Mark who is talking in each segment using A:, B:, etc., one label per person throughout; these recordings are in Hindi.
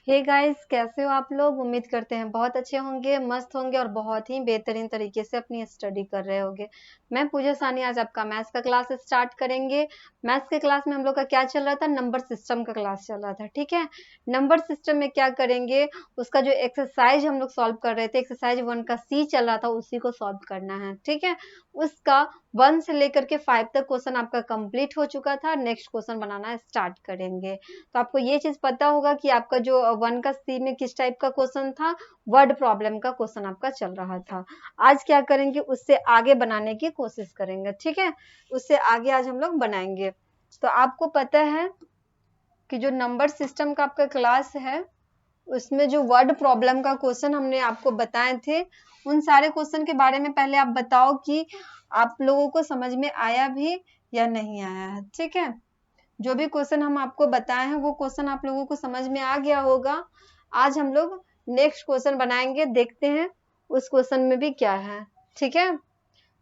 A: हे गाइस, कैसे हो आप लोग। उम्मीद करते हैं बहुत अच्छे होंगे, मस्त होंगे और बहुत ही बेहतरीन तरीके से अपनी स्टडी कर रहे होंगे। मैं पूजा सानी आज आपका मैथ्स का क्लास स्टार्ट करेंगे। मैथ्स के क्लास में हम लोग का क्या चल रहा था, नंबर सिस्टम का क्लास चल रहा था। ठीक है, नंबर सिस्टम में क्या करेंगे, उसका जो एक्सरसाइज हम लोग सॉल्व कर रहे थे, एक्सरसाइज 1 का सी चल रहा था, उसी को सॉल्व करना है। ठीक है, उसका 1 से लेकर के 5 तक क्वेश्चन आपका कंप्लीट हो चुका था। नेक्स्ट क्वेश्चन बनाना स्टार्ट करेंगे। तो आपको ये चीज पता होगा कि आपका जो 1 का सी में किस टाइप का क्वेश्चन था, वर्ड प्रॉब्लम का क्वेश्चन आपका चल रहा था। आज क्या करेंगे, उससे आगे बनाने की कोशिश करेंगे। ठीक है, उससे आगे आज हम लोग बनाएंगे। तो आपको पता है कि जो नंबर सिस्टम का आपका क्लास है, उसमें जो वर्ड प्रॉब्लम का क्वेश्चन हमने आपको बताए थे, उन सारे क्वेश्चन के बारे में पहले आप बताओ कि आप लोगों को समझ में आया भी या नहीं आया है। ठीक है, जो भी क्वेश्चन हम आपको बताए हैं वो क्वेश्चन आप लोगों को समझ में आ गया होगा। आज हम लोग नेक्स्ट क्वेश्चन बनाएंगे, देखते हैं उस क्वेश्चन में भी क्या है। ठीक है,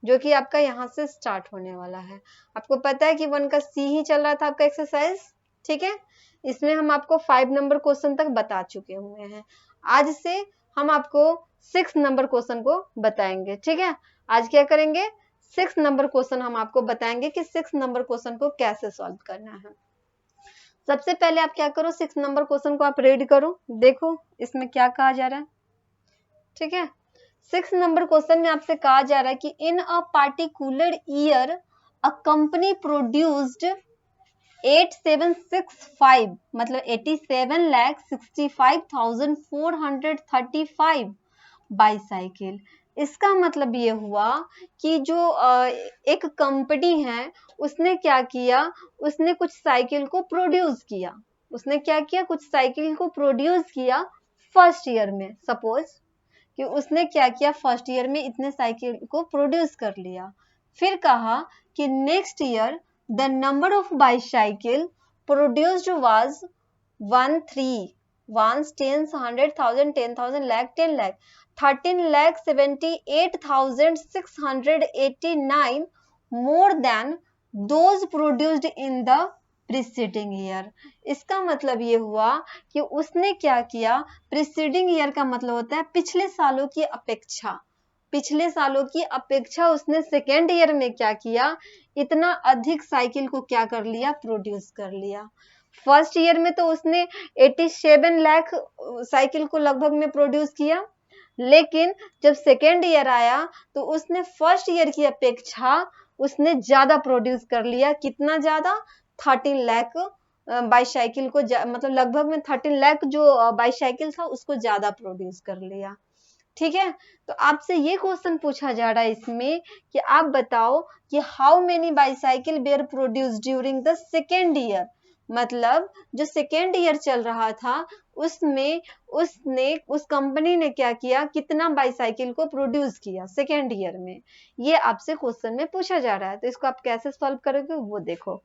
A: जो कि आपका यहाँ से स्टार्ट होने वाला है। आपको पता है कि 1 का सी ही चल रहा था आपका एक्सरसाइज। ठीक है, इसमें हम आपको 5 नंबर क्वेश्चन तक बता चुके हुए हैं। आज से हम आपको 6 नंबर क्वेश्चन को बताएंगे। ठीक है, आज क्या करेंगे, 6 नंबर क्वेश्चन हम आपको बताएंगे कि 6 नंबर क्वेश्चन को कैसे सॉल्व करना है। सबसे पहले आप क्या करो, 6 नंबर क्वेश्चन को आप रीड करो, देखो इसमें क्या कहा जा रहा है। ठीक है, 6 नंबर क्वेश्चन में आपसे कहा जा रहा है कि in a particular year a company produced 8765 मतलब 87,65,435 बाईसाइकिल। इसका मतलब ये हुआ कि जो एक कंपनी है, उसने क्या किया, उसने कुछ साइकिल को प्रोड्यूस किया। उसने क्या किया, कुछ साइकिल को प्रोड्यूस किया फर्स्ट ईयर में। सपोज कि उसने क्या किया, फर्स्ट ईयर में इतने साइकिल को प्रोड्यूस कर लिया। फिर कहा कि next year the number of bicycle produced was 1 3 1 10 100,000 10,000 lakh 10 lakh 13,78,689 more than those produced in the preceding year. इसका मतलब ये हुआ कि उसने क्या किया, प्रीसीडिंग ईयर का मतलब होता है पिछले सालों की अपेक्षा। पिछले सालों की अपेक्षा उसने सेकेंड ईयर में क्या किया, इतना अधिक साइकिल को क्या कर लिया, प्रोड्यूस कर लिया। फर्स्ट ईयर में तो उसने 87 लाख साइकिल को लगभग में प्रोड्यूस किया, लेकिन जब सेकेंड ईयर आया तो उसने फर्स्ट ईयर की अपेक्षा उसने ज्यादा प्रोड्यूस कर लिया। कितना ज्यादा, 13 लाख बाईसाइकिल को, मतलब लगभग में 13 लाख जो बाईसाइकिल था उसको ज्यादा प्रोड्यूस कर लिया। ठीक है, तो आपसे ये क्वेश्चन पूछा जा रहा है इसमें कि आप बताओ कि how many bicycle were produce during the second year. मतलब जो सेकेंड ईयर चल रहा था उसमें उस कंपनी ने क्या किया, कितना बाईसाइकिल को प्रोड्यूस किया सेकेंड ईयर में। ये आपसे क्वेश्चन में पूछा जा रहा है। तो इसको आप कैसे सॉल्व करोगे वो देखो।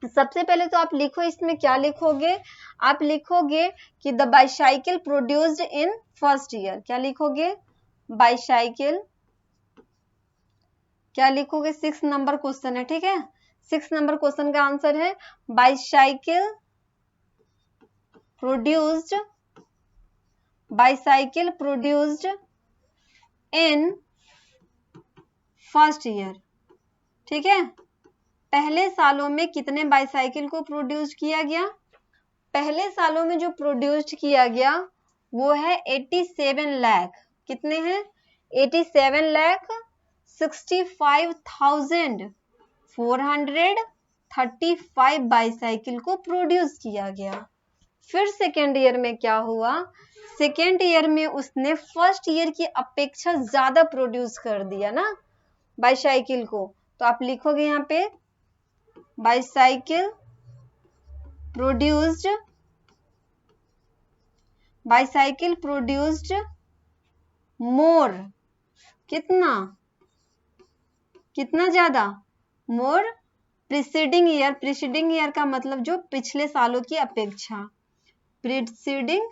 A: सबसे पहले तो आप लिखो, इसमें क्या लिखोगे, आप लिखोगे कि the bicycle produced in first year. क्या लिखोगे, बाईसाइकिल, क्या लिखोगे, 6 नंबर क्वेश्चन है। ठीक है, 6 नंबर क्वेश्चन का आंसर है bicycle produced, bicycle produced in first year. ठीक है, पहले सालों में कितने बाईसाइकिल को प्रोड्यूस किया गया, पहले सालों में जो प्रोड्यूस्ड किया गया वो है 87 लाख। कितने हैं, 87 लाख 65,435 बाईसाइकिल को प्रोड्यूस किया गया। फिर सेकेंड ईयर में क्या हुआ, सेकेंड ईयर में उसने फर्स्ट ईयर की अपेक्षा ज्यादा प्रोड्यूस कर दिया ना बाईसाइकिल को। तो आप लिखोगे यहाँ पे बाईसाइकिल प्रोड्यूस्ड, बाईसाइकिल प्रोड्यूस्ड मोर। कितना, कितना ज्यादा, मोर प्रीसीडिंग ईयर। प्रीसीडिंग ईयर का मतलब जो पिछले सालों की अपेक्षा, प्रीसीडिंग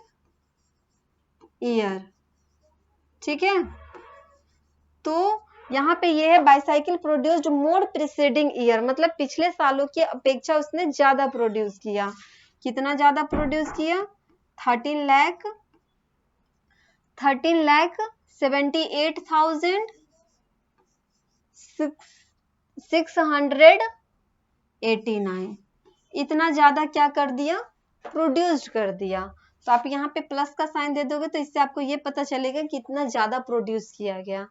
A: ईयर। ठीक है, तो यहाँ पे ये है बाईसाइकिल प्रोड्यूस्ड मोर प्रीसीडिंग ईयर, मतलब पिछले सालों की अपेक्षा उसने ज्यादा प्रोड्यूस किया। कितना ज्यादा प्रोड्यूस किया, 13,78,689 इतना ज्यादा क्या कर दिया, प्रोड्यूस्ड कर दिया। तो आप यहाँ पे प्लस का साइन दे दोगे तो इससे आपको ये पता चलेगा कि इतना ज्यादा प्रोड्यूस किया गया।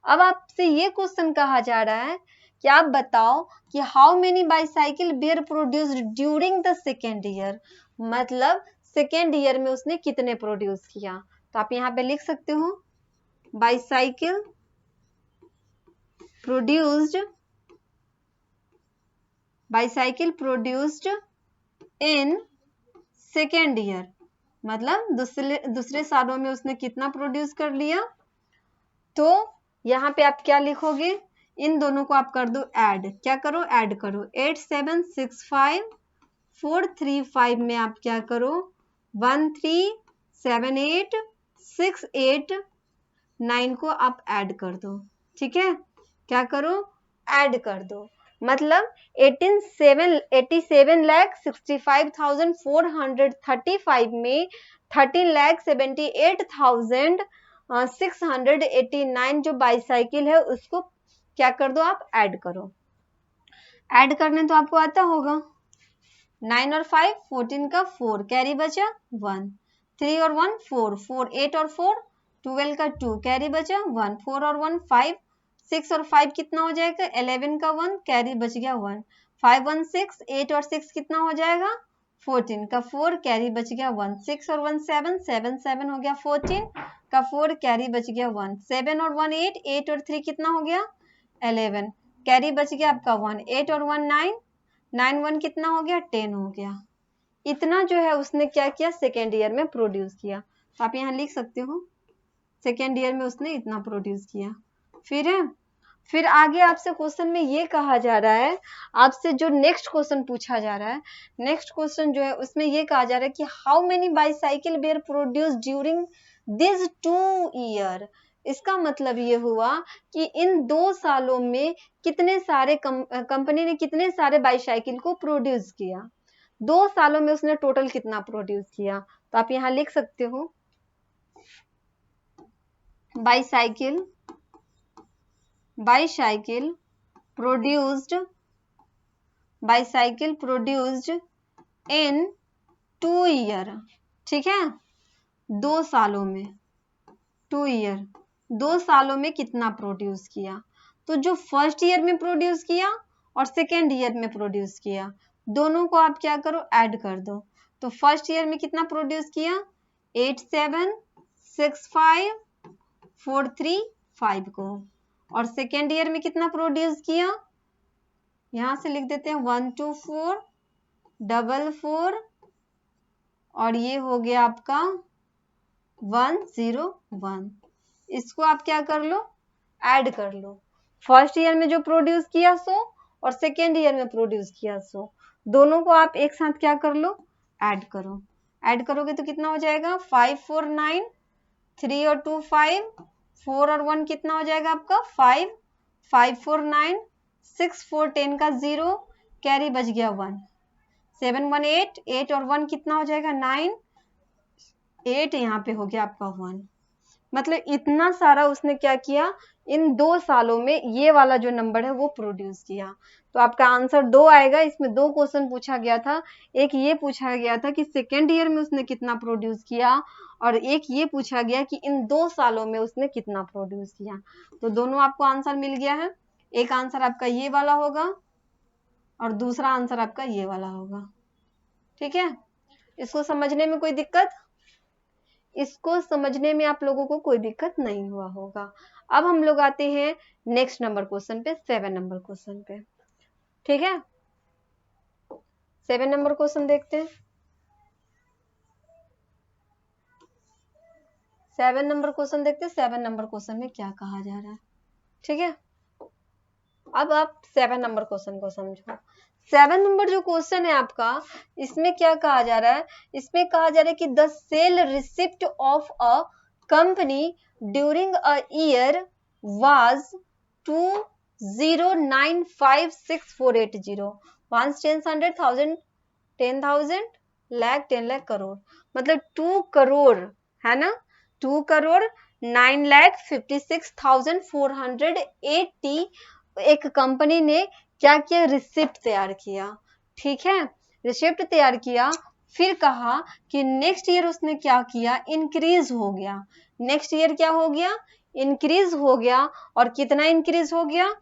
A: अब आपसे ये क्वेश्चन कहा जा रहा है कि आप बताओ कि how many bicycle were produced during the second year, मतलब सेकेंड ईयर में उसने कितने प्रोड्यूस किया। तो आप यहाँ पे लिख सकते हो bicycle produced in second year, मतलब दूसरे सालों में उसने कितना प्रोड्यूस कर लिया। तो यहाँ पे आप क्या लिखोगे, इन दोनों को आप कर दो ऐड, क्या करो ऐड करो, 8765,435 में आप क्या करो 1378,689 को आप ऐड कर दो, ठीक है, क्या करो ऐड कर दो, मतलब 87,65,435 में 13,78,689 जो बाईसाइकिल है उसको क्या कर दो आप ऐड करो। ऐड करने तो आपको आता होगा, 9 और 5 14 का 4 कैरी बचा 1, 3 और 1 4 4 8 और 4 12 का 2 कैरी बचा 1, 4 और 1 5 6 और 5 कितना हो जाएगा 11 का 1 कैरी बच गया 1, 5 1 6 8 और 6 कितना हो जाएगा 14 का 4 कैरी बच गया 1, 6 और 1 7 7 7 हो गया 14 का 4 कैरी बच गया 1, 7 और 1 8 8 और 3 कितना हो गया 11 कैरी बच गया आपका 1, 8 और 1 9 9 1 कितना हो गया 10 हो गया। इतना जो है उसने क्या किया सेकेंड ईयर में प्रोड्यूस किया। तो आप यहाँ लिख सकते हो सेकेंड ईयर में उसने इतना प्रोड्यूस किया। फिर आगे आपसे क्वेश्चन में ये कहा जा रहा है, आपसे जो नेक्स्ट क्वेश्चन पूछा जा रहा है, नेक्स्ट क्वेश्चन जो है उसमें ये कहा जा रहा है कि how many bicycle were produce during this 2 year. इसका मतलब ये हुआ कि इन 2 सालों में कितने सारे कंपनी ने कितने सारे बाईसाइकिल को प्रोड्यूस किया, 2 सालों में उसने टोटल कितना प्रोड्यूस किया। तो आप यहाँ लिख सकते हो बाईसाइकिल प्रोड्यूस्ड इन 2 ईयर, ठीक है, 2 सालों में 2 ईयर 2 सालों में कितना प्रोड्यूस किया। तो जो फर्स्ट ईयर में प्रोड्यूस किया और सेकेंड ईयर में प्रोड्यूस किया दोनों को आप क्या करो ऐड कर दो। तो फर्स्ट ईयर में कितना प्रोड्यूस किया 8765,435 को, और सेकेंड ईयर में कितना प्रोड्यूस किया, यहां से लिख देते हैं 12444 और ये हो गया आपका 101। इसको आप क्या कर लो ऐड कर लो, फर्स्ट ईयर में जो प्रोड्यूस किया सो और सेकेंड ईयर में प्रोड्यूस किया सो दोनों को आप एक साथ क्या कर लो ऐड करो। ऐड करोगे तो कितना हो जाएगा 549, 3 और 2 5, 4 और 1 कितना हो जाएगा आपका 5, 5 4 9, 6 4 10 का 0 कैरी बच गया 1, 7 1 8, 8 और 1 कितना हो जाएगा 9, 8 यहाँ पे हो गया आपका 1। मतलब इतना सारा उसने क्या किया इन 2 सालों में, ये वाला जो नंबर है वो प्रोड्यूस किया। तो आपका आंसर 2 आएगा। इसमें 2 क्वेश्चन पूछा गया था, एक ये पूछा गया था कि सेकेंड ईयर में उसने कितना प्रोड्यूस किया और एक ये पूछा गया कि इन 2 सालों में उसने कितना प्रोड्यूस किया। तो दोनों आपको आंसर मिल गया है, एक आंसर आपका ये वाला होगा और दूसरा आंसर आपका ये वाला होगा, ठीक है। इसको समझने में कोई दिक्कत, इसको समझने में आप लोगों को कोई दिक्कत नहीं हुआ होगा। अब हम लोग आते हैं नेक्स्ट नंबर क्वेश्चन पे, 7 नंबर क्वेश्चन पे, ठीक है। 7 नंबर क्वेश्चन देखते हैं। 7 नंबर क्वेश्चन देखते हैं 7 नंबर क्वेश्चन में क्या कहा जा रहा है, ठीक है। अब आप 7 नंबर क्वेश्चन को समझो। 7 नंबर जो क्वेश्चन है आपका, इसमें क्या कहा जा रहा है, इसमें कहा जा रहा है कि the sale receipt of a company during a year was 20956,480, 1 10 100 1000 10,000 lakh 10 lakh crore, मतलब 2 करोड़ है ना, 2 करोड़ 9,56,480 एक कंपनी ने क्या किया, रिसिप्ट तैयार किया। ठीक है, रिसिप्ट तैयार किया, फिर कहा कि नेक्स्ट ईयर उसने क्या किया, इंक्रीज हो गया। नेक्स्ट ईयर क्या हो गया, इंक्रीज हो गया। और कितना इंक्रीज हो गया,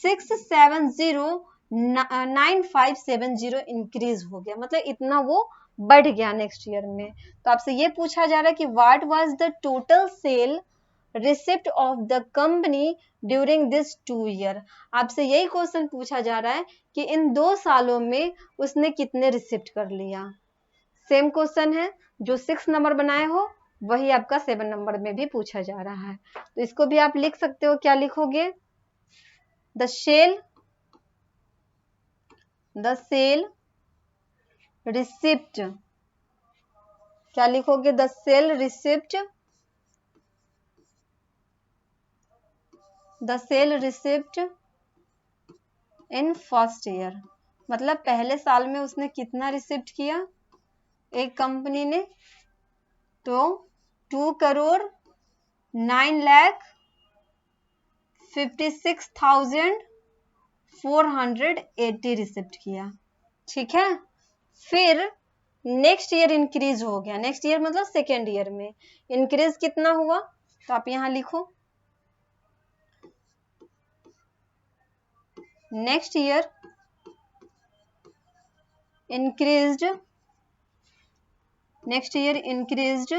A: 670,9570 इंक्रीज हो गया, मतलब इतना वो बढ़ गया नेक्स्ट ईयर में। तो आपसे ये पूछा जा रहा है कि what was the total sale receipt of the company during this 2 year. आपसे यही क्वेश्चन पूछा जा रहा है कि इन 2 सालों में उसने कितने रिसिप्ट कर लिया। सेम क्वेश्चन है, जो 6 नंबर बनाए हो वही आपका 7 नंबर में भी पूछा जा रहा है। तो इसको भी आप लिख सकते हो, क्या लिखोगे, द सेल रिसिप्ट, क्या लिखोगे, the sale receipt, the sale receipt in first year, मतलब पहले साल में उसने कितना रिसिप्ट किया एक कंपनी ने, तो 2 करोड़ 9,56,480 रिसिप्ट किया। ठीक है, फिर नेक्स्ट ईयर इंक्रीज हो गया, नेक्स्ट ईयर मतलब सेकेंड ईयर में इंक्रीज कितना हुआ, तो आप यहां लिखो, next year increased, next year increased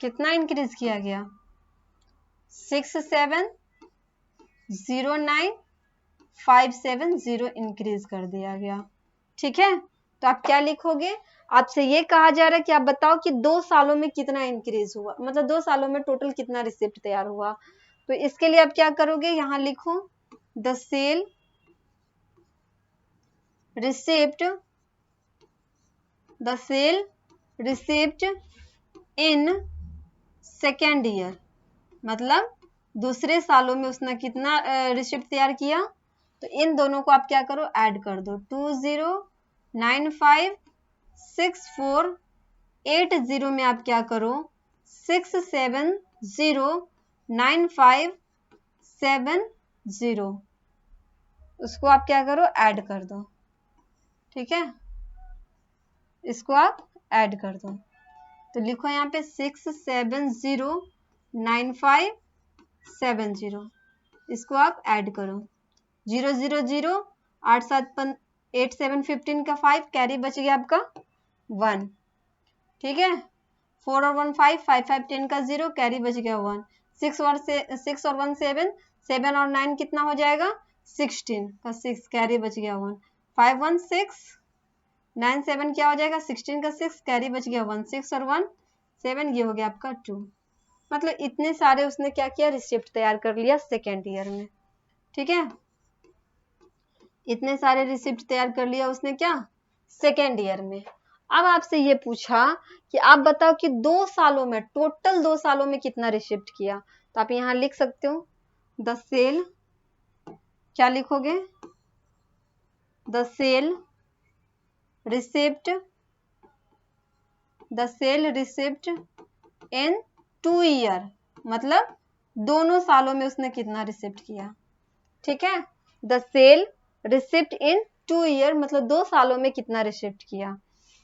A: कितना इंक्रीज किया गया, 670,9,570 इंक्रीज कर दिया गया। ठीक है, तो आप क्या लिखोगे, आपसे ये कहा जा रहा है कि आप बताओ कि 2 सालों में कितना इंक्रीज हुआ, मतलब 2 सालों में टोटल कितना रिसिप्ट तैयार हुआ। तो इसके लिए आप क्या करोगे, यहां लिखो the sale receipt in second year, मतलब दूसरे सालों में उसने कितना रिसिप्ट तैयार किया। तो इन दोनों को आप क्या करो, ऐड कर दो, 20956480 में आप क्या करो, 6709570, उसको आप क्या करो, ऐड कर दो। ठीक है, इसको आप ऐड कर दो, तो लिखो यहाँ पे 6709570, इसको आप ऐड करो, 000 8 7 15 का 5 कैरी बच गया आपका 1। ठीक है, 4 और 1 5 5 5 10 का 0 कैरी बच गया 1, 6 और 1 7 7 और 9 कितना हो जाएगा 16 का 6 कैरी बच गया 1, 5 1 6 9 7 क्या हो जाएगा 16 का 6 कैरी बच गया 1, 6 और 1 7, ये हो गया आपका 2। मतलब इतने सारे उसने क्या किया, रिसिप्ट तैयार कर लिया सेकेंड ईयर में। ठीक है, इतने सारे रिसिप्ट तैयार कर लिया उसने क्या, सेकेंड ईयर में। अब आपसे ये पूछा कि आप बताओ कि 2 सालों में, टोटल 2 सालों में कितना रिसिप्ट किया। तो आप यहां लिख सकते हो द सेल, क्या लिखोगे, the sale receipt in 2 year, मतलब दोनों सालों में उसने कितना रिसिप्ट किया। ठीक है, the sale receipt in 2 year, मतलब 2 सालों में कितना रिसिप्ट किया।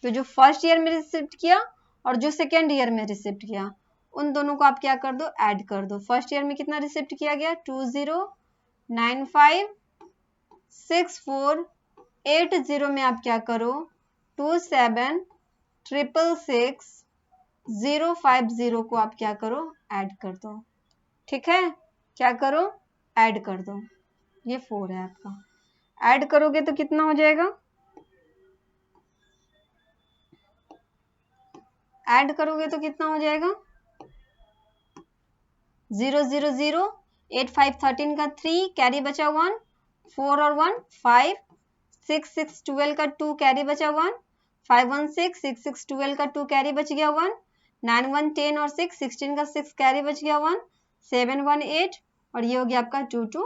A: तो जो फर्स्ट ईयर में रिसिप्ट किया और जो सेकेंड ईयर में रिसिप्ट किया, उन दोनों को आप क्या कर दो, ऐड कर दो। फर्स्ट ईयर में कितना रिसिप्ट किया गया, 20956480 में आप क्या करो, 2766650 को आप क्या करो, ऐड कर दो। ठीक है, क्या करो, ऐड कर दो, ये 4 है आपका, ऐड करोगे तो कितना हो जाएगा, ऐड करोगे तो कितना हो जाएगा, 000 8 5 13 का 3 कैरी बचा 1, 4 और 1 5, 6 6 12 का 2 कैरी बचा 1, 5 1 6 6 6 12 का 2 कैरी बच गया 1, 9 1 10 और 6, 16 का 6 कैरी बच गया 1, 7 1 8 और ये हो गया आपका 2 2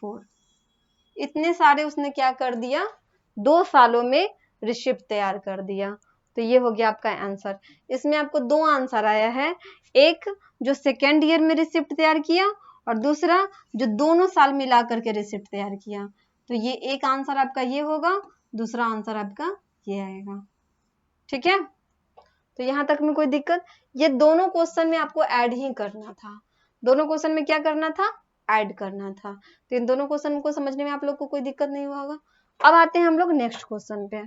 A: 4। इतने सारे उसने क्या कर दिया, 2 सालों में रिसिप्ट तैयार कर दिया। तो ये हो गया आपका आंसर। इसमें आपको 2 आंसर आया है, एक जो सेकेंड ईयर में रिसिप्ट तैयार किया और दूसरा जो दोनों साल मिला करके रिसिप्ट तैयार किया। तो ये एक आंसर आपका ये होगा, दूसरा आंसर आपका ये आएगा। ठीक है, तो यहां तक में कोई दिक्कत? ये दोनों क्वेश्चन में आपको ऐड ही करना था, दोनों क्वेश्चन में क्या करना था, ऐड करना था। तो इन दोनों क्वेश्चन को समझने में आप लोग को कोई दिक्कत नहीं हुआ होगा। अब आते हैं हम लोग नेक्स्ट क्वेश्चन पे,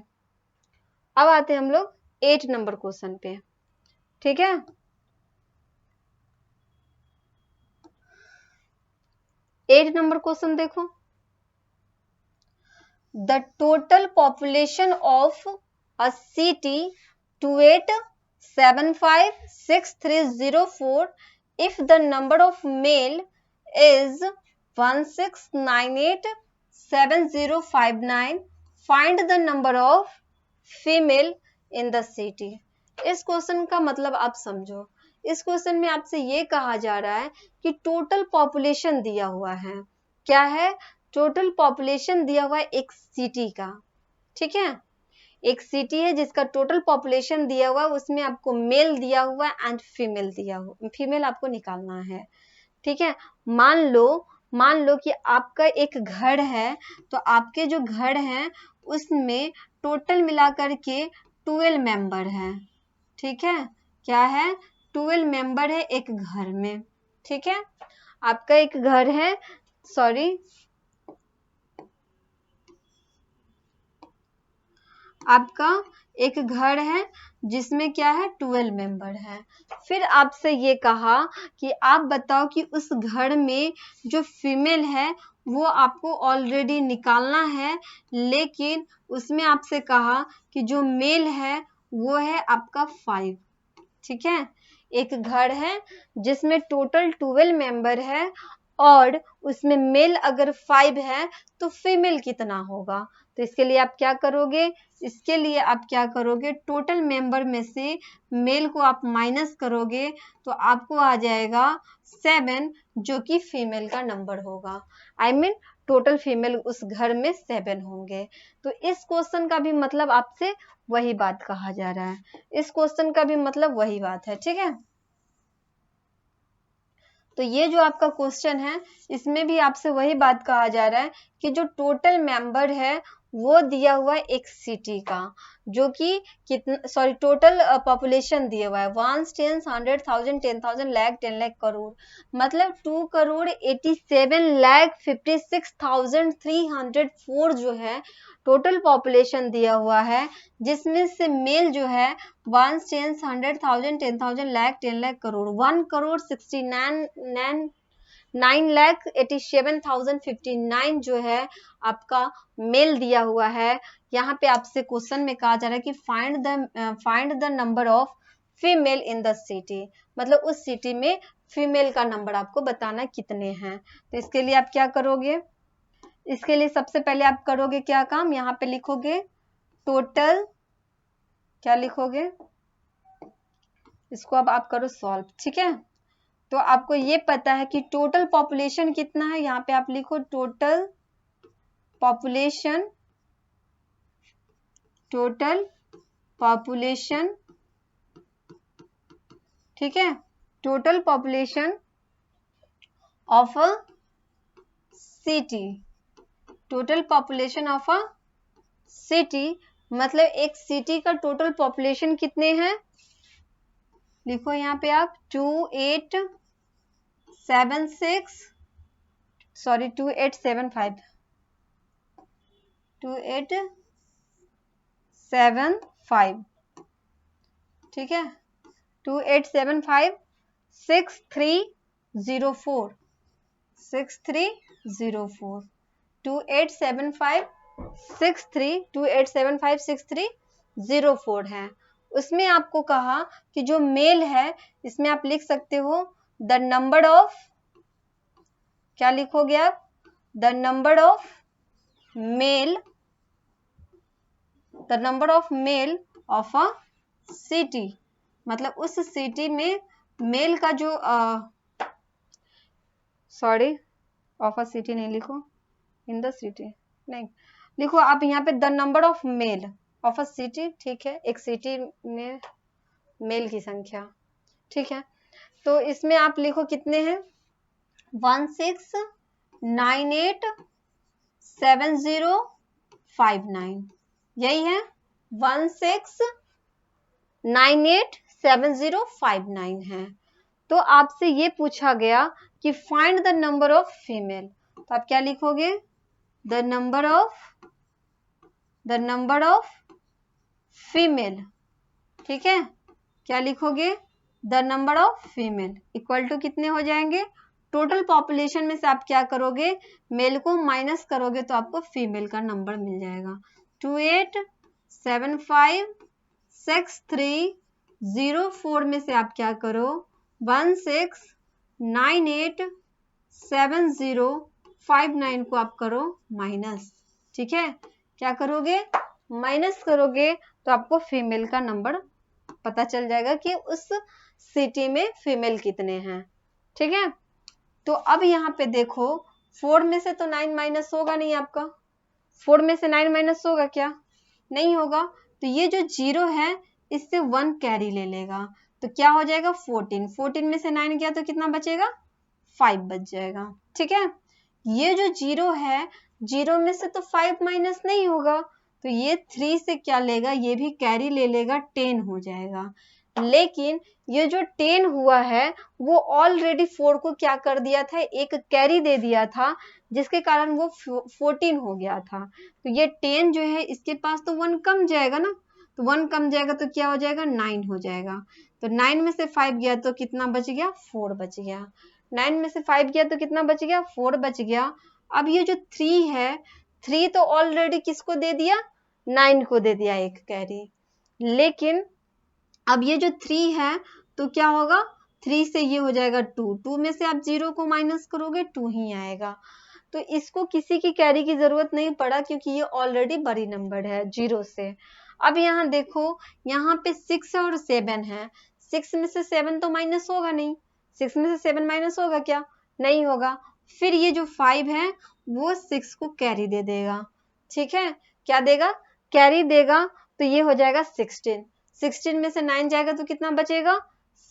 A: अब आते हैं हम लोग 8 नंबर क्वेश्चन पे। ठीक है, 8 नंबर क्वेश्चन देखो, the total population of a city 28756304 if the number of male is 16987059, find the number of female in the city। इस क्वेश्चन का मतलब आप समझो। इस क्वेश्चन में आपसे ये कहा जा रहा है कि टोटल पॉपुलेशन दिया हुआ है, क्या है, टोटल पॉपुलेशन दिया हुआ है एक सिटी का। ठीक है, एक सिटी है जिसका टोटल पॉपुलेशन दिया हुआ है, उसमें आपको मेल दिया हुआ है एंड फीमेल दिया हुआ, फीमेल आपको निकालना है। ठीक है, मान लो कि आपका एक घर है, तो आपके जो घर है उसमें टोटल मिलाकर के 12 मेंबर है। ठीक है, क्या है, 12 मेंबर है एक घर में। ठीक है, आपका एक घर है, सॉरी आपका एक घर है जिसमें क्या है, 12 मेंबर है। फिर आपसे ये कहा कि आप बताओ कि उस घर में जो फीमेल है वो आपको ऑलरेडी निकालना है, लेकिन उसमें आपसे कहा कि जो मेल है वो है आपका 5। ठीक है, एक घर है जिसमें टोटल 12 मेंबर है और उसमें मेल अगर 5 है तो फीमेल कितना होगा। तो इसके लिए आप क्या करोगे, इसके लिए आप क्या करोगे, टोटल मेंबर में से मेल को आप माइनस करोगे तो आपको आ जाएगा 7, जो कि फीमेल का नंबर होगा। आई मीन टोटल फीमेल उस घर में 7 होंगे। तो इस क्वेश्चन का भी मतलब आपसे वही बात कहा जा रहा है, इस क्वेश्चन का भी मतलब वही बात है। ठीक है, तो ये जो आपका क्वेश्चन है इसमें भी आपसे वही बात कहा जा रहा है कि जो टोटल मेंबर है वो दिया हुआ है एक सिटी का, जो कि कितना, सॉरी टोटल पॉपुलेशन दिया हुआ है 1 10 100,000 10,000 लाख 10 लाख करोड़, मतलब 2,87,56,304 जो है टोटल पॉपुलेशन दिया हुआ है, जिसमें से मेल जो है 1 10 100,000 10,000 लाख 10 लाख करोड़ 1,69,9,87,059 जो है आपका मेल दिया हुआ है। यहाँ पे आपसे क्वेश्चन में कहा जा रहा है कि find the number of female in the city, मतलब उस सिटी में फीमेल का नंबर आपको बताना कितने हैं। तो इसके लिए आप क्या करोगे, इसके लिए सबसे पहले आप करोगे क्या काम, यहाँ पे लिखोगे टोटल, क्या लिखोगे, इसको अब आप करो सॉल्व। ठीक है, तो आपको ये पता है कि टोटल पॉपुलेशन कितना है, यहाँ पे आप लिखो टोटल पॉपुलेशन, टोटल पॉपुलेशन। ठीक है, total population of a city, total population of a city, मतलब एक सिटी का टोटल पॉपुलेशन कितने हैं, लिखो यहाँ पे आप 2875, सॉरी 2875, ठीक है, 2875 6304 6304 2875 है। उसमें आपको कहा कि जो मेल है इसमें आप लिख सकते हो द नंबर ऑफ, क्या लिखोगे आप, the number of male, the number of male of a city, मतलब उस सिटी में मेल का जो सॉरी ऑफ अ सिटी नहीं लिखो, इन द सिटी नहीं लिखो आप यहाँ पे, the number of male of a city, ठीक है, एक सिटी में मेल की संख्या, ठीक है। तो इसमें आप लिखो कितने हैं, 16987059, यही है, 16987059 है। तो आपसे ये पूछा गया कि find the number of female, तो आप क्या लिखोगे, द नंबर ऑफ फीमेल, ठीक है, क्या लिखोगे, the number of female equal to कितने हो जाएंगे, टोटल पॉपुलेशन में से आप क्या करोगे, मेल को माइनस करोगे तो आपको फीमेल का नंबर मिल जाएगा, 28756304 में से आप क्या करो, 16987059 को आप करो माइनस, ठीक है, क्या करोगे, माइनस करोगे तो आपको फीमेल का नंबर पता चल जाएगा कि उस सिटी में फीमेल कितने हैं, ठीक है। तो अब यहाँ पे देखो 4 में से तो 9 माइनस होगा नहीं आपका, 4 में से 9 माइनस होगा क्या, नहीं होगा, तो ये जो 0 है इससे 1 कैरी ले लेगा, तो क्या हो जाएगा 14, 14 में से 9 गया तो कितना बचेगा, 5 बच जाएगा, ठीक है। ये जो 0 है, 0 में से तो 5 माइनस नहीं होगा, तो ये 3 से क्या लेगा, ये भी कैरी ले लेगा, 10 हो जाएगा। लेकिन ये जो 10 हुआ है वो ऑलरेडी 4 को क्या कर दिया था, एक कैरी दे दिया था, जिसके कारण वो 14 हो गया था। तो ये 10 जो है इसके पास तो 1 कम जाएगा ना, तो 1 कम जाएगा तो क्या हो जाएगा, 9 हो जाएगा। तो 9 में से 5 गया तो कितना बच गया, 4 बच गया। 9 में से 5 गया तो कितना बच गया, 4 बच गया। अब ये जो 3 है, 3 तो ऑलरेडी किसको दे दिया, 9 को दे दिया एक कैरी। लेकिन अब ये जो 3 है तो क्या होगा, 3 से ये हो जाएगा 2, 2 में से आप 0 को माइनस करोगे 2 ही आएगा। तो इसको किसी की कैरी की जरूरत नहीं पड़ा क्योंकि ये ऑलरेडी बड़ी नंबर है 0 से। अब यहाँ देखो, यहाँ पे 6 और 7 है, 6 में से 7 तो माइनस होगा नहीं, 6 में से 7 माइनस होगा क्या, नहीं होगा। फिर ये जो 5 है वो 6 को कैरी दे देगा, ठीक है, क्या देगा, कैरी देगा, तो ये हो जाएगा 16, 16 में से 9 जाएगा तो कितना बचेगा,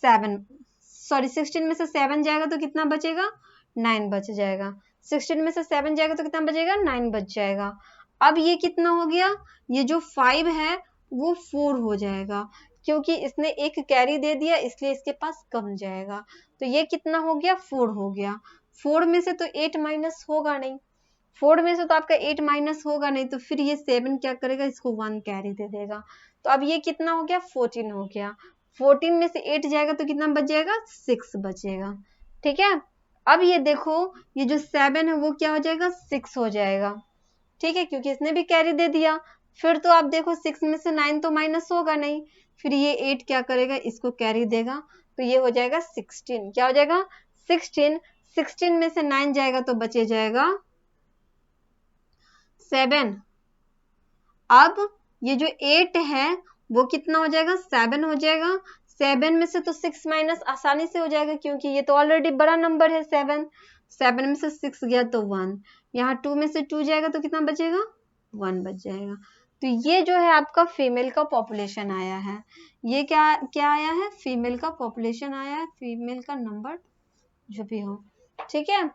A: 7, सॉरी 16 में से 7 जाएगा तो कितना बचेगा, 9 बच जाएगा, 16 में से 7 जाएगा तो कितना बचेगा, 9 बच जाएगा। अब ये कितना हो गया, ये जो 5 है वो 4 हो जाएगा, क्योंकि इसने एक कैरी दे दिया इसलिए इसके पास कम जाएगा। तो ये कितना हो गया, 4 हो गया। 4 में से तो 8 माइनस होगा नहीं, 4 में से तो आपका 8 माइनस होगा नहीं, तो फिर ये 7 क्या करेगा, इसको 1 कैरी दे देगा। तो अब ये कितना हो गया, 14 हो गया। 14 में से 8 जाएगा तो कितना बच जाएगा, 6 बचेगा, ठीक है। अब ये देखो, ये जो 7 है वो क्या हो जाएगा, 6 हो जाएगा, ठीक है, क्योंकि इसने भी कैरी दे दिया। फिर तो आप देखो 6 में से 9 तो माइनस होगा नहीं, फिर ये 8 क्या करेगा, इसको कैरी देगा, तो ये हो जाएगा 16, क्या हो जाएगा 16, 16 में से 9 जाएगा तो बचे जाएगा 7। अब ये जो 8 है वो कितना हो जाएगा, 7 हो जाएगा। 7 में से तो 6 माइनस आसानी से हो जाएगा क्योंकि ये तो ऑलरेडी बड़ा नंबर है 7, 7 में से 6 गया तो 1, यहाँ 2 में से 2 जाएगा तो कितना बचेगा, 1 बच जाएगा। तो ये जो है आपका फीमेल का पॉपुलेशन आया है, ये क्या क्या आया है, फीमेल का पॉपुलेशन आया है, फीमेल का नंबर जो भी हो, ठीक है।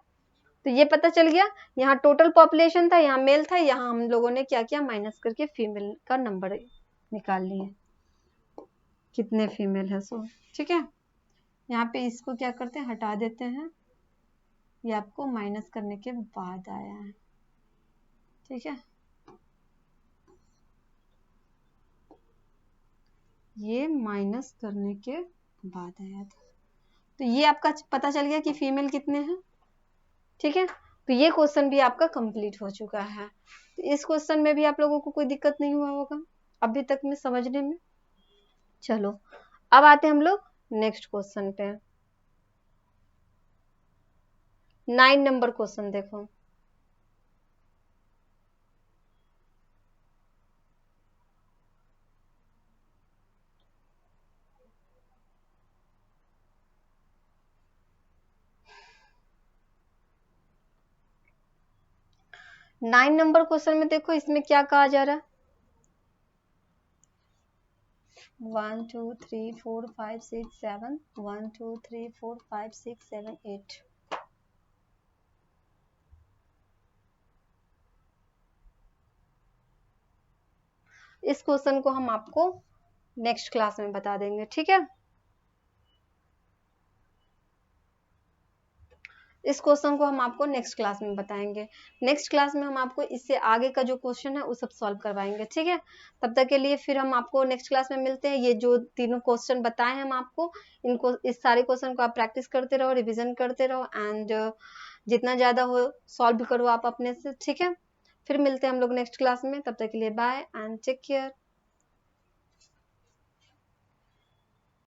A: तो ये पता चल गया, यहाँ टोटल पॉपुलेशन था, यहाँ मेल था, यहाँ हम लोगों ने क्या किया, माइनस करके फीमेल का नंबर निकाल लिए, कितने फीमेल है सो, ठीक है। यहाँ पे इसको क्या करते हैं, हटा देते हैं, ये आपको माइनस करने के बाद आया है, ठीक है, ये माइनस करने के बाद आया था। तो ये आपका पता चल गया कि फीमेल कितने हैं, ठीक है। तो ये क्वेश्चन भी आपका कंप्लीट हो चुका है। तो इस क्वेश्चन में भी आप लोगों को कोई दिक्कत नहीं हुआ होगा अभी तक में समझने में। चलो अब आते हैं हम लोग नेक्स्ट क्वेश्चन पे। 9 नंबर क्वेश्चन देखो, 9 नंबर क्वेश्चन में देखो इसमें क्या कहा जा रहा है, 1 2 3 4 5 6 7, 1 2 3 4 5 6 7 8। इस क्वेश्चन को हम आपको नेक्स्ट क्लास में बता देंगे, ठीक है। इस क्वेश्चन को हम आपको नेक्स्ट क्लास में बताएंगे। नेक्स्ट क्लास में हम आपको इससे आगे का जो क्वेश्चन है वो सब सॉल्व करवाएंगे, ठीक है। तब तक के लिए फिर हम आपको नेक्स्ट क्लास में मिलते हैं। ये जो तीनों क्वेश्चन बताए हैं हम आपको, इनको इस सारे क्वेश्चन को आप प्रैक्टिस करते रहो, रिविजन करते रहो एंड जितना ज़्यादा हो सॉल्व भी करो आप अपने से, ठीक है। फिर मिलते हैं हम लोग नेक्स्ट क्लास में, तब तक के लिए बाय एंड टेक केयर।